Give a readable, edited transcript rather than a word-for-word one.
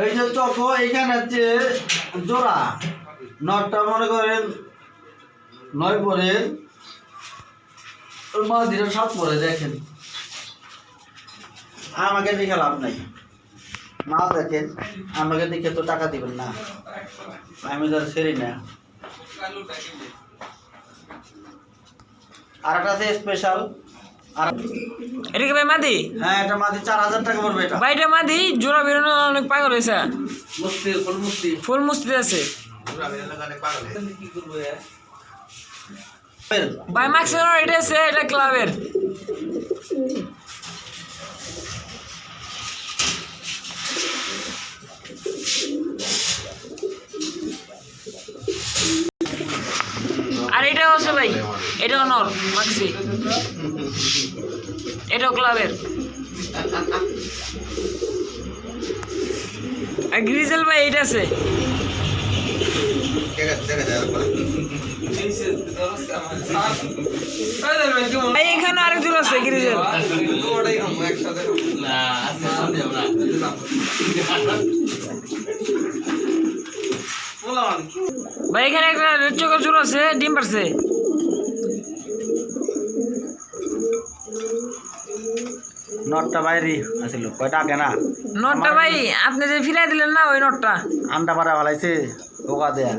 এই যে চকো এখানে যে জোড়া নটটা মনে করেন 9 পরে ওর মাদিটা 7 পরে দেখেন আমাকে দেখে লাভ নাই না দেখেন আমাকে দেখে তো টাকা দিবেন না আমি তো সেরি না আর একটা আছে স্পেশাল আর এটা কি ভাই মাদি? হ্যাঁ এটা মাদি 4000 টাকা পড়বে এটা ভাই এটা মাদি জোড়া বেরোনো অনেক পাগল হয়েছে মুস্তি ফুল মুস্তি আছে জোড়া বেরোনো অনেক পাগল কি করব ভাই ম্যাক্সিমাম এটা আছে এটা ক্লাবের আর এটাও আছে ভাই এটাও নর মাক্সি এটাও ক্লাবের আর গ্রিজেল ভাই এটা আছে ভাই এখানে আরেকজন আছে গ্রিজেল ভাই এখানে একটা রেড চোখের চোর আছে ডিম পারছে নটটা বাইরে আছিল কয়টা আগে না নটটা ভাই আপনি যে ফিরাই দিলেন না ওই নটটা আন্ডা পাড়া ভালাইছে ওকা দেয়া